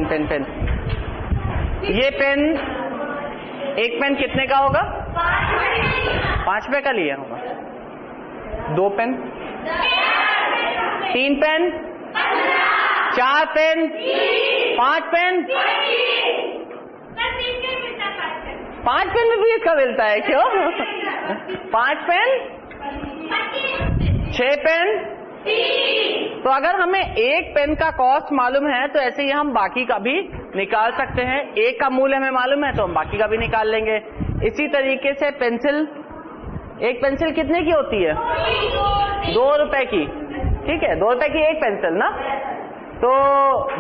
Pen pen pen. ये pen, एक pen कितने का होगा? 5 रुपए का लिया होगा। 2 pen, 3 pen, 4 pen, 5 pen. 5 pen में भी इसका मिलता है क्यों? 5 पेन, 6 पेन। तो अगर हमें एक पेन का कॉस्ट मालूम है तो ऐसे ही हम बाकी का भी निकाल सकते हैं। एक का मूल्य हमें मालूम है तो हम बाकी का भी निकाल लेंगे। इसी तरीके से पेंसिल, एक पेंसिल कितने की होती है? 2 रुपए की। ठीक है, 2 रुपए की एक पेंसिल ना, तो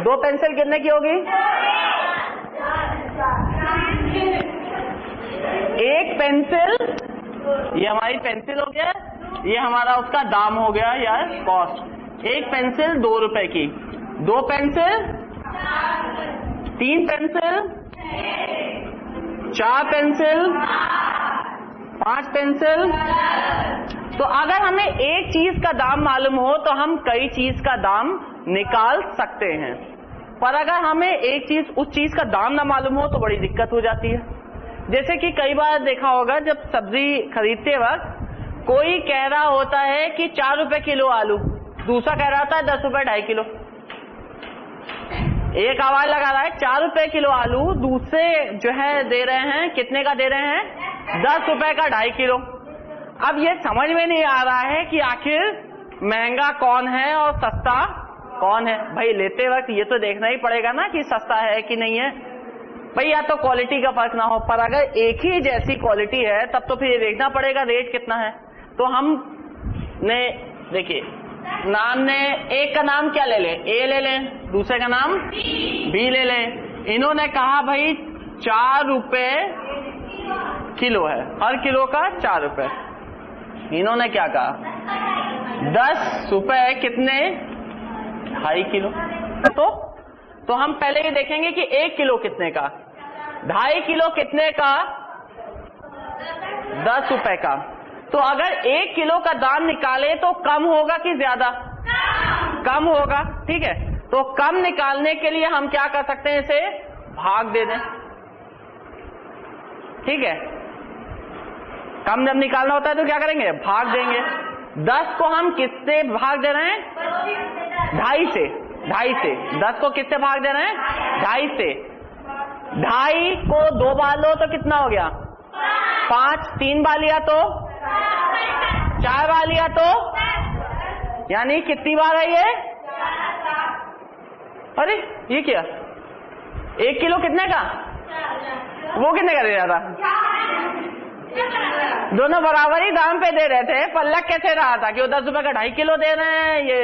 2 पेंसिल कितने की होगी? एक पेंसिल, ये हमारी पेंसिल हो गया, ये हमारा उसका दाम हो गया या कॉस्ट। एक पेंसिल 2 रुपए की, 2 पेंसिल, 3 पेंसिल, 4 पेंसिल, 5 पेंसिल। तो अगर हमें एक चीज का दाम मालूम हो तो हम कई चीज का दाम निकाल सकते हैं, पर अगर हमें एक चीज, उस चीज का दाम ना मालूम हो तो बड़ी दिक्कत हो जाती है। जैसे कि कई बार देखा होगा, जब सब्जी खरीदते वक्त कोई कह रहा होता है कि 4 रुपए किलो आलू, दूसरा कह रहा होता है 10 रुपए 2.5 किलो। एक आवाज लगा रहा है 4 रुपए किलो आलू, दूसरे जो है दे रहे हैं, कितने का दे रहे हैं? 10 रुपए का 2.5 किलो। अब ये समझ में नहीं आ रहा है कि आखिर महंगा कौन है और सस्ता कौन है। भाई लेते वक्त ये तो देखना ही पड़ेगा ना कि सस्ता है कि नहीं है। भाई या तो क्वालिटी का फर्क ना हो, पर अगर एक ही जैसी क्वालिटी है तब तो फिर ये देखना पड़ेगा रेट कितना है। तो हम ने देखिए, नाम ने, एक का नाम क्या ले लें? ए ले लें, दूसरे का नाम बी ले लें। इन्होंने कहा भाई 4 रुपए किलो है, हर किलो का 4 रुपए। इन्होंने क्या कहा? 10 रुपए कितने? 2.5 किलो। तो हम पहले ये देखेंगे कि 1 किलो कितने का, 2.5 किलो कितने का? 10 रुपए का। तो अगर 1 किलो का दाम निकाले तो कम होगा कि ज्यादा? कम होगा। ठीक है, तो कम निकालने के लिए हम क्या कर सकते हैं? इसे भाग दे दें। ठीक है, कम जब निकालना होता है तो क्या करेंगे? भाग देंगे। 10 को हम किससे भाग दे रहे हैं? 2.5 से। 2.5 से 10 को किससे भाग दे रहे हैं? 2.5 से। 2.5 को 2 बार लो तो कितना हो गया? 5। 3 बार लिया तो 4 बार लिया तो, यानी कितनी बार है ये? अरे ये क्या, 1 किलो कितने का? वो कितने का दे रहा था? दोनों बराबर ही दाम पे दे रहे थे, पर लग कैसे रहा था कि वो 10 रुपए का 2.5 किलो दे रहे हैं। ये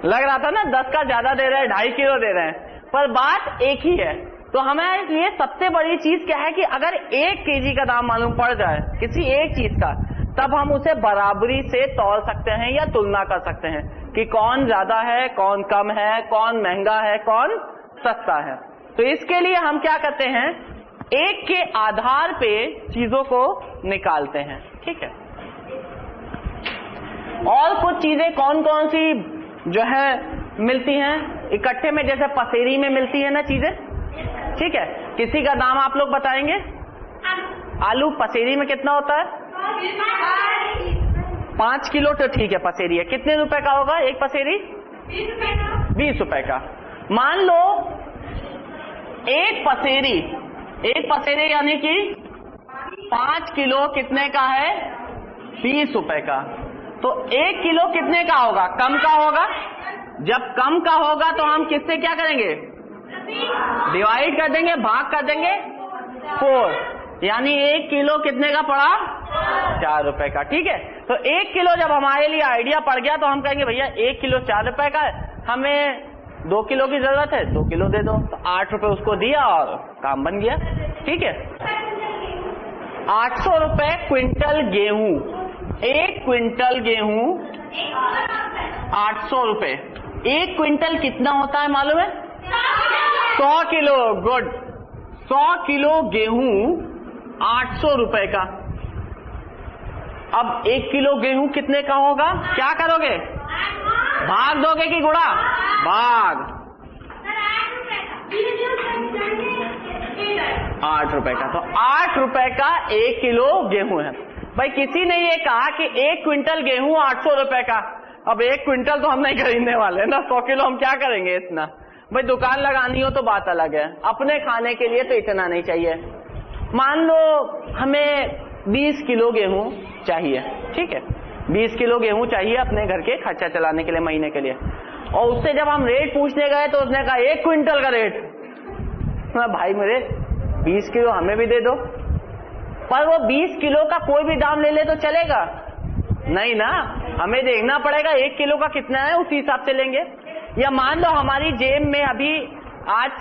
लग रहा था ना 10 का ज्यादा दे रहे हैं, 2.5 किलो दे रहे हैं, पर बात एक ही है। तो हमें लिए सबसे बड़ी चीज क्या है कि अगर 1 केजी का दाम मालूम पड़ जाए किसी एक चीज का, तब हम उसे बराबरी से तौल सकते हैं या तुलना कर सकते हैं कि कौन ज्यादा है, कौन कम है, कौन महंगा है, कौन सस्ता है। तो इसके लिए हम क्या करते हैं? 1 के आधार पे चीजों को निकालते हैं। ठीक है, और कुछ चीजें कौन कौन सी जो है मिलती हैं इकट्ठे में, जैसे पसेरी में मिलती है ना चीजें। ठीक है, किसी का दाम आप लोग बताएंगे? आलू पसेरी में कितना होता है? 5 किलो। तो ठीक है, पसेरी है, कितने रुपए का होगा एक पसेरी? 20 रुपए का। मान लो एक पसेरी यानी कि 5 किलो कितने का है? 20 रुपए का। तो 1 किलो कितने का होगा? कम का होगा। जब कम का होगा तो हम किससे क्या करेंगे? डिवाइड कर देंगे, भाग कर देंगे 4, यानी 1 किलो कितने का पड़ा? 4 रुपए का। ठीक है, तो 1 किलो जब हमारे लिए आइडिया पड़ गया तो हम कहेंगे भैया 1 किलो 4 रुपए का है, हमें 2 किलो की जरूरत है, 2 किलो दे दो। तो 8 रुपए उसको दिया और काम बन गया। ठीक है, 800 रुपए क्विंटल गेहूं। 1 क्विंटल गेहूं 800 रुपए। 1 क्विंटल कितना होता है मालूम है? 100 किलो। गुड, 100 किलो गेहूं 800 रुपए का। अब 1 किलो गेहूं कितने का होगा? क्या करोगे? भाग दोगे कि गुणा? भाग। 8 रुपए का। तो 8 रुपए का 1 किलो गेहूं है। भाई किसी ने ये कहा कि 1 क्विंटल गेहूं 800 रुपए का। अब 1 क्विंटल तो हम नहीं खरीदने वाले ना, 100 किलो हम क्या करेंगे इतना। भाई दुकान लगानी हो तो बात अलग है, अपने खाने के लिए तो इतना नहीं चाहिए। मान लो हमें 20 किलो गेहूं चाहिए, ठीक है, 20 किलो गेहूं चाहिए अपने घर के खर्चा चलाने के लिए, महीने के लिए। और उससे जब हम रेट पूछने गए तो उसने कहा 1 क्विंटल का रेट। भाई मेरे 20 किलो हमें भी दे दो। पर वो 20 किलो का कोई भी दाम ले ले तो चलेगा नहीं ना, हमें देखना पड़ेगा 1 किलो का कितना है, उसी हिसाब से लेंगे। या मान लो हमारी जेब में अभी आज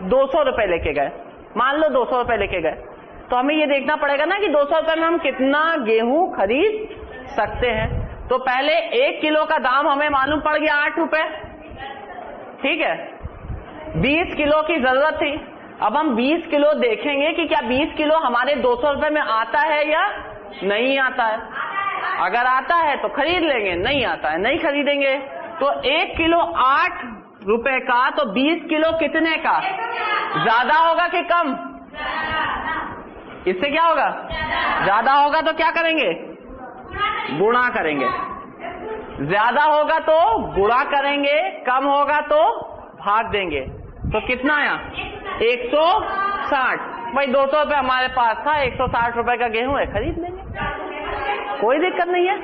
200 रुपए लेके गए, मान लो 200 रुपए लेके गए, तो हमें ये देखना पड़ेगा ना कि 200 रुपए में हम कितना गेहूं खरीद सकते हैं। तो पहले 1 किलो का दाम हमें मालूम पड़ गया 8 रुपए, ठीक है, 20 किलो की जरूरत थी। अब हम 20 किलो देखेंगे कि क्या 20 किलो हमारे 200 रुपए में आता है या नहीं आता है। अगर आता है तो खरीद लेंगे, नहीं आता है नहीं खरीदेंगे। तो 1 किलो 8 रुपए का, तो 20 किलो कितने का, ज्यादा होगा कि कम? इससे क्या होगा, ज्यादा होगा तो क्या करेंगे, गुणा करेंगे। ज्यादा होगा तो गुणा करेंगे, कम होगा तो भाग देंगे। तो कितना आया, 160। भाई 200 रुपए हमारे पास था, 160 रुपए का गेहूं है, खरीद लेंगे, कोई दिक्कत नहीं है।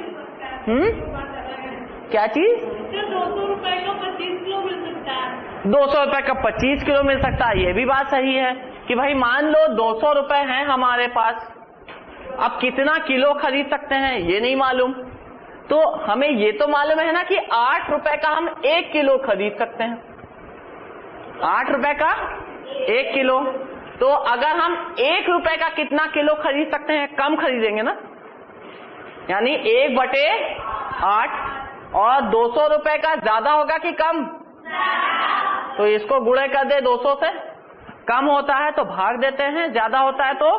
क्या चीज, 200 रुपए का 25 किलो मिल सकता है। 200 रुपए का 25 किलो मिल सकता है, ये भी बात सही है कि भाई मान लो 200 रुपए हैं हमारे पास, अब कितना किलो खरीद सकते हैं ये नहीं मालूम। तो हमें ये तो मालूम है ना कि 8 रुपए का हम 1 किलो खरीद सकते हैं, 8 रुपए का 1 किलो। तो अगर हम 1 रुपए का कितना किलो खरीद सकते हैं, कम खरीदेंगे ना, यानी 1/8। और 200 रुपए का ज्यादा होगा कि कम, तो इसको गुणे कर दे 200 से, कम होता है तो भाग देते हैं, ज्यादा होता है तो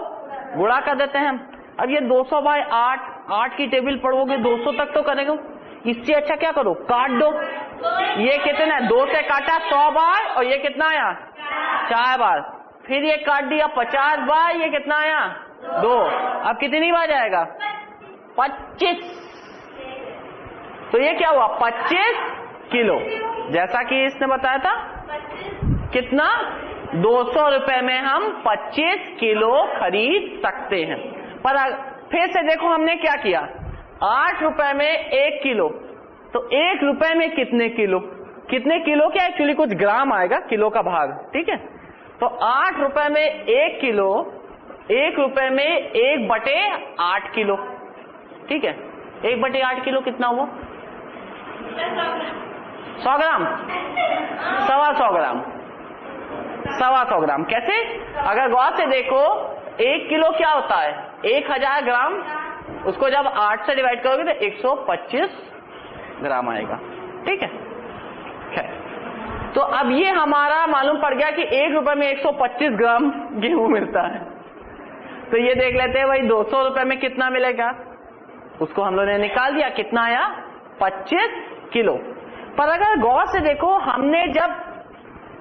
गुणा कर देते हैं। अब ये 200/8, 8 की टेबल पढ़ोगे 200 तक तो करेगा, इससे अच्छा क्या करो, काट दो। ये कितना है, 2 से काटा 100 बार, और ये कितना आया 4 बार, फिर ये काट दिया 50 बार, ये कितना आया 2। अब कितनी बार जाएगा, 25। तो ये क्या हुआ, 25 किलो, जैसा कि इसने बताया था। कितना, 200 रुपए में हम 25 किलो खरीद सकते हैं। पर फिर से देखो हमने क्या किया, 8 रुपए में 1 किलो, तो 1 रुपए में कितने किलो, कितने किलो क्या, एक्चुअली कुछ ग्राम आएगा किलो का भाग, ठीक है। तो 8 रुपए में 1 किलो, 1 रुपए में 1/8 किलो, ठीक है। 1/8 किलो कितना हुआ, 100 ग्राम, 125 ग्राम, 125 ग्राम। कैसे, अगर गौर से देखो 1 किलो क्या होता है, 1000 ग्राम, उसको जब 8 से डिवाइड करोगे तो 125 ग्राम आएगा, ठीक है। तो अब ये हमारा मालूम पड़ गया कि 1 रुपए में 125 ग्राम गेहूं मिलता है। तो ये देख लेते हैं भाई 200 रुपए में कितना मिलेगा, उसको हम लोगों ने निकाल दिया, कितना आया 25 किलो। पर अगर गौर से देखो, हमने जब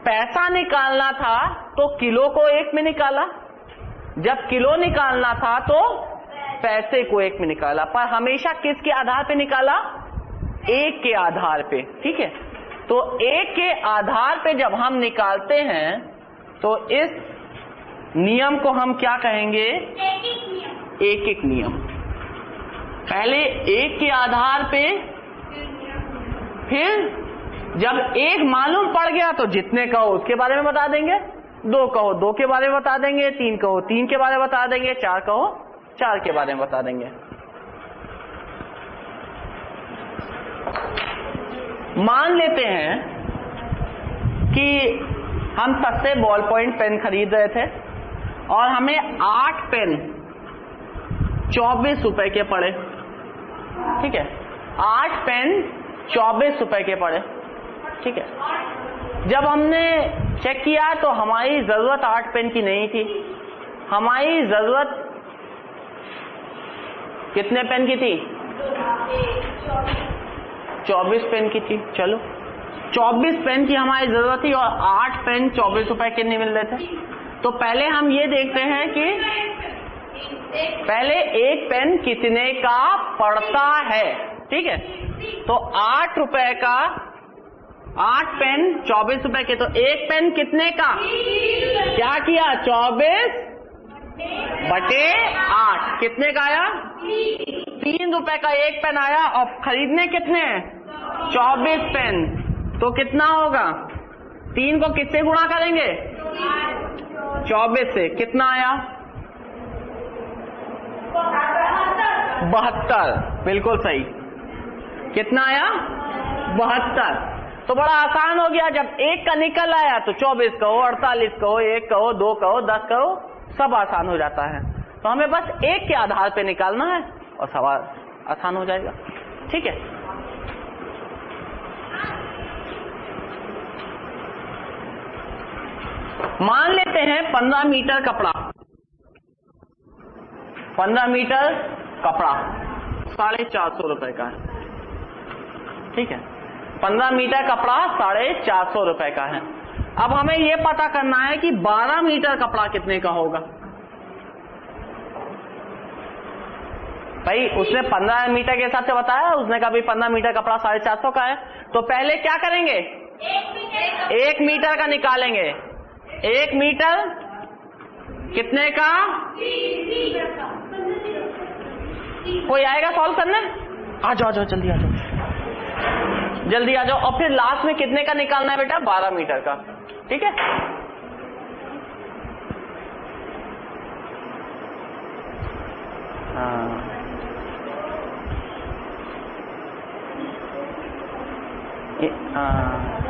पैसा निकालना था तो किलो को 1 में निकाला, जब किलो निकालना था तो पैसे को 1 में निकाला, पर हमेशा किसके आधार पे निकाला, 1 के आधार पे, ठीक है। तो 1 के आधार पे जब हम निकालते हैं तो इस नियम को हम क्या कहेंगे, एक नियम। पहले 1 के आधार पे, फिर जब 1 मालूम पड़ गया तो जितने कहो उसके बारे में बता देंगे, 2 कहो 2 के बारे में बता देंगे, 3 कहो 3 के बारे में बता देंगे, 4 कहो 4 के बारे में बता देंगे। मान लेते हैं कि हम सस्ते बॉल पॉइंट पेन खरीद रहे थे और हमें 8 पेन 24 रुपए के पड़े, ठीक है, 8 पेन 24 रुपए के पड़े, ठीक है। जब हमने चेक किया तो हमारी जरूरत 8 पेन की नहीं थी, हमारी जरूरत कितने पेन की थी, 24 पेन की थी। चलो 24 पेन की हमारी जरूरत थी और 8 पेन 24 रुपए के नहीं मिल रहे थे। तो पहले हम ये देखते हैं कि पहले एक पेन कितने का पड़ता है। ठीक है, तो 8 रुपए का 8 पेन 24 रुपए के, तो एक पेन कितने का, क्या किया 24/8 कितने का आया, 3 रुपए का एक पेन आया और खरीदने कितने 24 पेन, तो कितना होगा 3 को किससे गुणा करेंगे 24 से, कितना आया 72, बिल्कुल सही, कितना आया 72। तो बड़ा आसान हो गया, जब एक का निकल आया तो 24 कहो, 48 कहो, 1 कहो, 2 कहो, 10 कहो, सब आसान हो जाता है। तो हमें बस एक के आधार पे निकालना है और सवाल आसान हो जाएगा। ठीक है, मान लेते हैं 15 मीटर कपड़ा, 15 मीटर कपड़ा 450 रुपए का है। ठीक है, 15 मीटर कपड़ा 450 रुपए का है। अब हमें यह पता करना है कि 12 मीटर कपड़ा कितने का होगा। भाई उसने 15 मीटर के हिसाब से बताया, उसने कहा भाई 15 मीटर कपड़ा 450 का है, तो पहले क्या करेंगे 1 मीटर का निकालेंगे। 1 मीटर कितने का, कोई आएगा सॉल्व करने, आ जाओ जल्दी आ जाओ, जल्दी आ जाओ। और फिर लास्ट में कितने का निकालना है बेटा 12 मीटर का। ठीक है,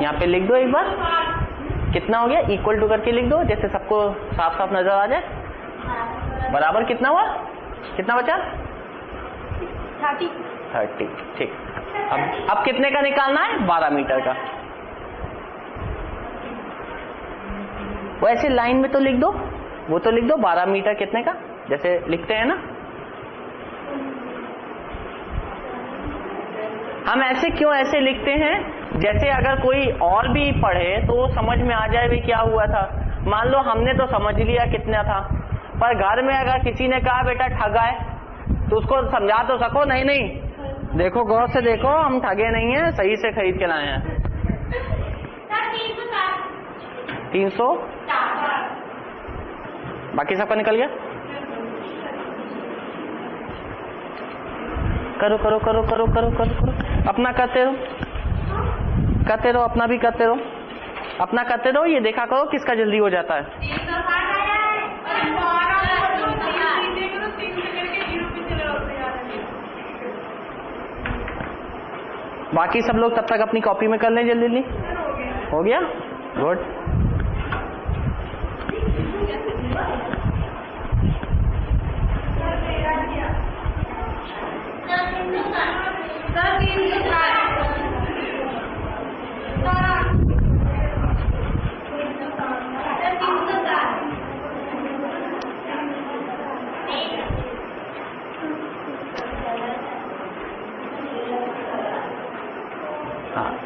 यहाँ पे लिख दो एक बार, कितना हो गया, इक्वल टू करके लिख दो, जैसे सबको साफ साफ नजर आ जाए। बराबर कितना हुआ, कितना बचा 30। ठीक, अब कितने का निकालना है 12 मीटर का। वो ऐसे लाइन में तो लिख दो, वो तो लिख दो 12 मीटर कितने का, जैसे लिखते हैं ना। हम ऐसे क्यों ऐसे लिखते हैं, जैसे अगर कोई और भी पढ़े तो वो समझ में आ जाए भी क्या हुआ था। मान लो हमने तो समझ लिया कितना था, पर घर में अगर किसी ने कहा बेटा ठगा है, तो उसको समझा तो सको, नहीं नहीं देखो गौर से देखो, हम ठगे नहीं हैं, सही से खरीद के लाए हैं। 300, बाकी सबका निकल गया। करो करो करो करो करो करो करो, अपना करते रहो, करते रहो, अपना भी करते रहो, अपना करते रहो, ये देखा करो किसका जल्दी हो जाता है। बाकी सब लोग तब तक अपनी कॉपी में कर लें जल्दी जल्दी। हो गया, गुड।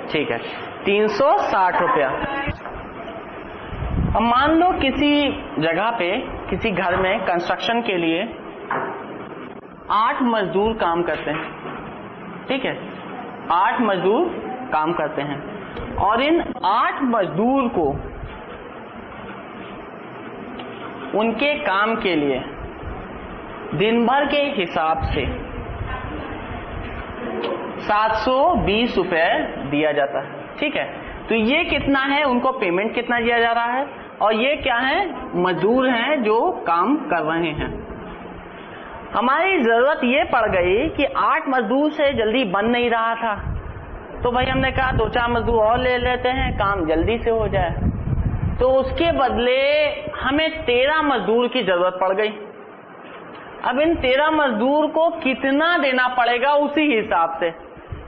ठीक है, 360 रुपया। अब मान लो किसी जगह पे, किसी घर में कंस्ट्रक्शन के लिए 8 मजदूर काम करते हैं। ठीक है, 8 मजदूर काम करते हैं और इन 8 मजदूर को उनके काम के लिए दिन भर के हिसाब से 720 रुपए दिया जाता है। ठीक है, तो ये कितना है, उनको पेमेंट कितना दिया जा रहा है, और ये क्या है, मजदूर हैं जो काम कर रहे हैं। हमारी जरूरत ये पड़ गई कि 8 मजदूर से जल्दी बन नहीं रहा था, तो भाई हमने कहा 2-4 मजदूर और ले लेते हैं, काम जल्दी से हो जाए। तो उसके बदले हमें 13 मजदूर की जरूरत पड़ गई। अब इन 13 मजदूर को कितना देना पड़ेगा उसी हिसाब से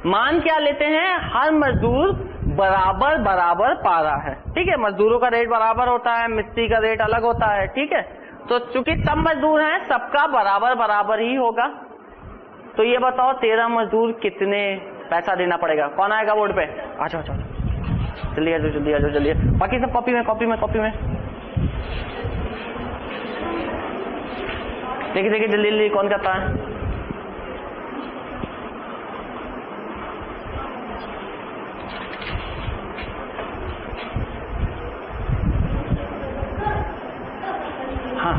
मान क्या लेते हैं, हर मजदूर बराबर बराबर पा रहा है। ठीक है, मजदूरों का रेट बराबर होता है, मिस्त्री का रेट अलग होता है। ठीक है, तो चूंकि सब मजदूर हैं, सबका बराबर बराबर ही होगा। तो ये बताओ 13 मजदूर कितने पैसा देना पड़ेगा, कौन आएगा बोर्ड पे, आ जाओ जल्दी आ जाओ जल्दी आ जाओ जल्दी। बाकी सब कॉपी में कॉपी में कॉपी में। देखिए देखिए जल्दी जल्दी कौन करता है। हाँ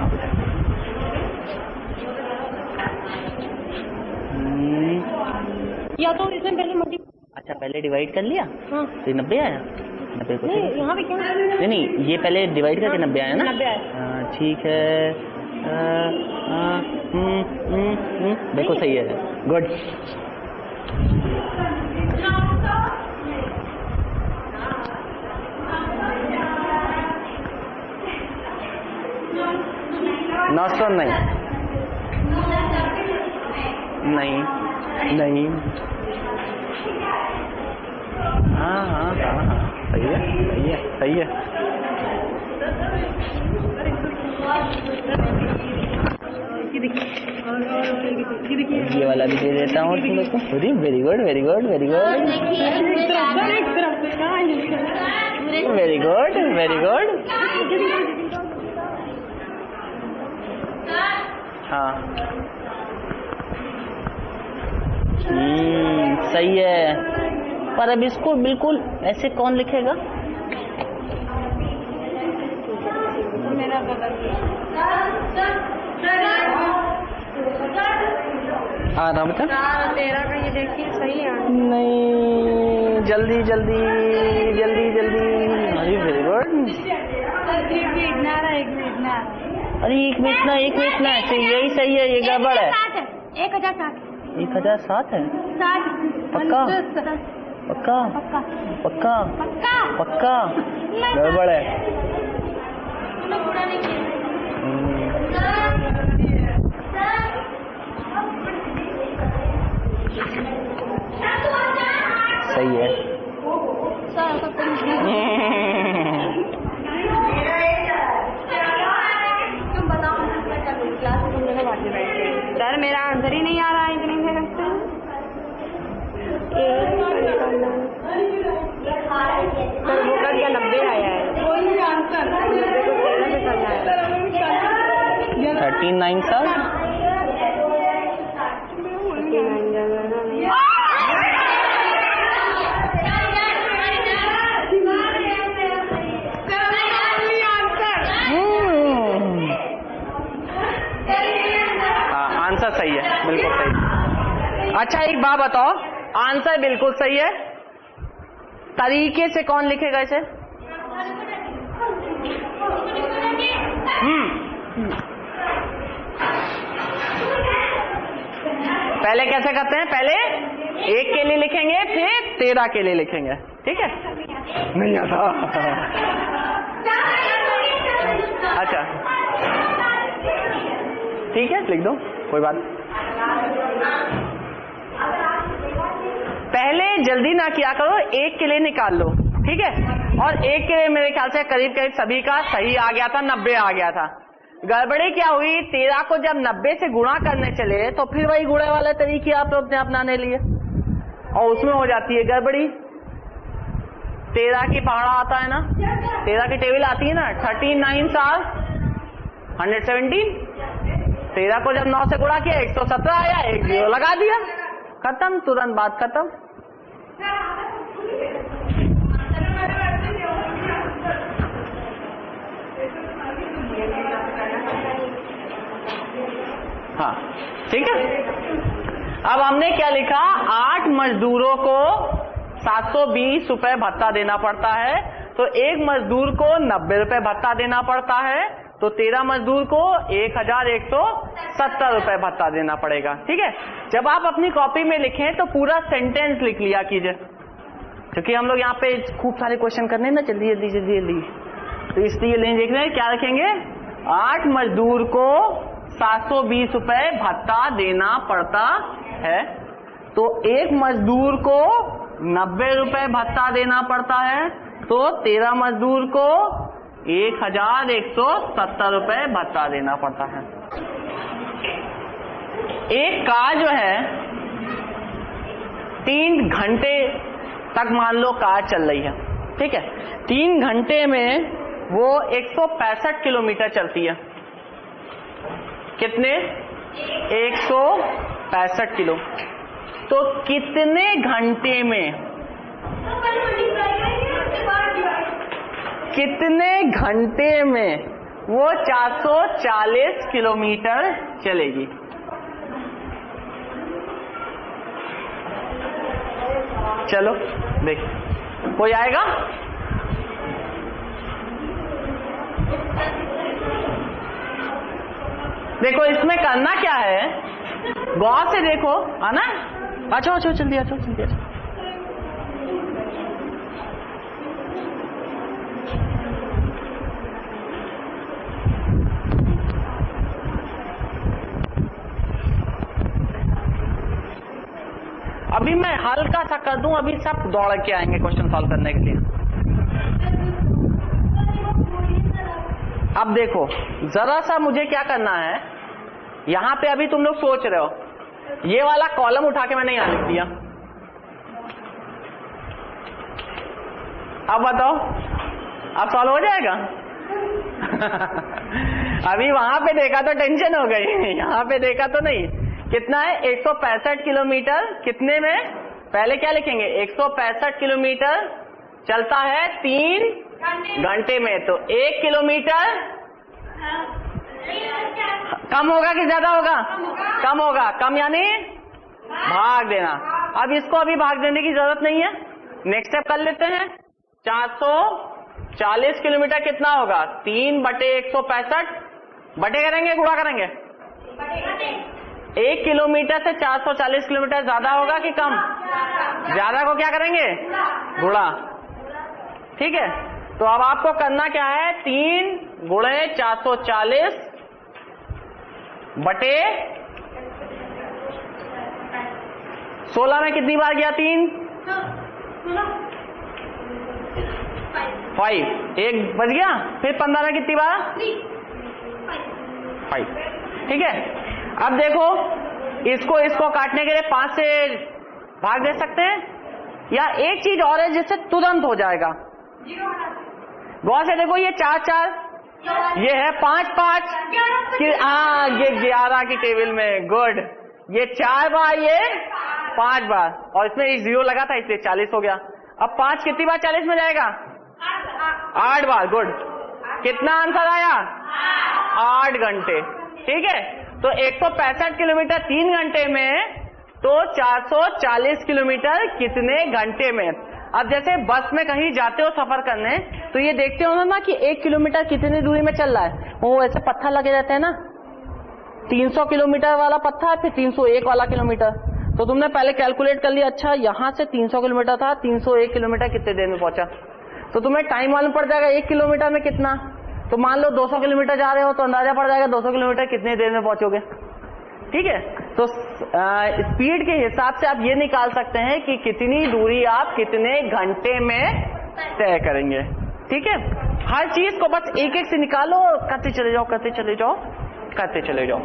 या तो इसमें पहले मल्टी। अच्छा पहले डिवाइड कर लिया। हाँ। तो 90 आया। 90 को यहाँ पे क्यों? नहीं ये पहले डिवाइड करके 90 आया ना। 90 आया। ठीक है। देखो सही है। गुड। नौ सौ नहीं नहीं नहीं। हाँ हाँ हाँ हाँ सही है सही है सही है। ये वाला भी दे देता हूँ तुम लोग को। Very good very good very good very good very good. हाँ सही है। पर अब इसको बिल्कुल ऐसे कौन लिखेगा? मेरा बदल रहा बता। 13 का ये देखिए सही है। नहीं जल्दी जल्दी जल्दी जल्दी। अरे वेरी गुड। अरे एक में इतना ऐसे यही सही है। ये गड़बड़ है। 1007 1007 है। पक्का पक्का पक्का पक्का गड़बड़ है। सही है। तुम बताओ क्लास में सर मेरा आंसर ही नहीं आ रहा है इतने में। सर वो कट का 90 आया है। कोई आंसर 39 सर। आंसर सही है बिल्कुल सही। अच्छा एक बात बताओ आंसर बिल्कुल सही है। तरीके से कौन लिखेगा इसे? पहले कैसे करते हैं? पहले 1 के लिए लिखेंगे फिर 13 के लिए लिखेंगे। ठीक है। नहीं आता। अच्छा ठीक है लिख दो कोई बात। पहले जल्दी ना किया करो। 1 के लिए निकाल लो। ठीक है। और 1 के लिए मेरे ख्याल से करीब करीब सभी का सही आ गया था। 90 आ गया था। गड़बड़ी क्या हुई? 13 को जब 90 से गुणा करने चले तो फिर वही गुणे वाले तरीके आप लोग ने अपनाने लिए और उसमें हो जाती है गड़बड़ी। 13 की पहाड़ा आता है ना। 13 की टेबल आती है ना। 39 साल 117। 13 को जब 9 से गुणा किया 117 आया। 1 0 लगा दिया। खत्म। तुरंत बात खत्म। हाँ ठीक है। अब हमने क्या लिखा? 8 मजदूरों को 720 रुपए भत्ता देना पड़ता है। तो एक मजदूर को 90 रुपए भत्ता देना पड़ता है। तो 13 मजदूर को 1170 रुपए भत्ता देना पड़ेगा। ठीक है। जब आप अपनी कॉपी में लिखें तो पूरा सेंटेंस लिख लिया कीजिए क्योंकि हम लोग यहाँ पे खूब सारे क्वेश्चन करने ना। जल्दी जल्दी जल्दी जल्दी। तो इसलिए देख रहे हैं क्या रखेंगे? 8 मजदूर को 720 रुपए भत्ता देना पड़ता है। तो एक मजदूर को 90 रुपए भत्ता देना पड़ता है। तो 13 मजदूर को 1170 रुपए भत्ता देना पड़ता है। एक कार जो है 3 घंटे तक मान लो कार चल रही है। ठीक है। 3 घंटे में वो 165 किलोमीटर चलती है। कितने? 165 किलो। तो कितने घंटे में, कितने घंटे में वो 440 किलोमीटर चलेगी? चलो देख, कोई आएगा? देखो इसमें करना क्या है, गौर से देखो, आना, अच्छा अच्छा जल्दी आ जाओ, जल्दी आ जाओ। अभी मैं हल्का सा कर दूं, अभी सब दौड़ के आएंगे क्वेश्चन सॉल्व करने के लिए। अब देखो जरा सा मुझे क्या करना है, यहां पे अभी तुम लोग सोच रहे हो, ये वाला कॉलम उठा के मैंने यहां लिख दिया। अब बताओ, अब सॉल्व हो जाएगा? अभी वहां पे देखा तो टेंशन हो गई, यहां पे देखा तो नहीं। कितना है? 165 किलोमीटर। कितने में? पहले क्या लिखेंगे? 165 किलोमीटर चलता है 3 घंटे में। तो 1 किलोमीटर कम होगा कि ज्यादा होगा? कम होगा। कम यानी भाग देना। अब इसको अभी भाग देने की जरूरत नहीं है, नेक्स्ट स्टेप कर लेते हैं। 440 किलोमीटर कितना होगा? 3/165 बटे करेंगे, गुणा करेंगे? 1 किलोमीटर से 440 किलोमीटर ज्यादा होगा कि कम? ज्यादा को क्या करेंगे? गुणा। ठीक है, तो अब आपको करना क्या है? 3 गुणे 440 बटे 16 में कितनी बार गया? 3 5, एक बच गया। फिर 15 में कितनी बार? 5। ठीक है, अब देखो इसको काटने के लिए 5 से भाग दे सकते हैं, या एक चीज और है जिससे तुरंत हो जाएगा। गौर से देखो, ये 4 4, ये है 5 5, हाँ ये 11 की टेबल में। गुड, ये 4 बार, ये 5 बार, और इसमें एक 0 लगा था इसलिए 40 हो गया। अब 5 कितनी बार 40 में जाएगा? 8 बार। गुड, कितना आंसर आया? 8 घंटे। ठीक है, तो 165 किलोमीटर 3 घंटे में, तो 440 किलोमीटर कितने घंटे में? अब जैसे बस में कहीं जाते हो सफर करने, तो ये देखते हो ना कि 1 किलोमीटर कितनी दूरी में चल रहा है। वो ऐसे पत्थर लगे रहते हैं ना, 300 किलोमीटर वाला पत्थर, फिर 301 वाला किलोमीटर। तो तुमने पहले कैलकुलेट कर लिया, अच्छा यहां से 300 किलोमीटर था, 301 किलोमीटर कितने देर में पहुंचा। तो तुम्हें टाइम मालूम पड़ जाएगा 1 किलोमीटर में कितना। तो मान लो 200 किलोमीटर जा रहे हो, तो अंदाजा पड़ जाएगा 200 किलोमीटर कितनी देर में पहुंचोगे। ठीक है, तो स्पीड के हिसाब से आप ये निकाल सकते हैं कि कितनी दूरी आप कितने घंटे में तय करेंगे। ठीक है, हर चीज को बस एक एक से निकालो और करते चले जाओ, करते चले जाओ, करते चले जाओ।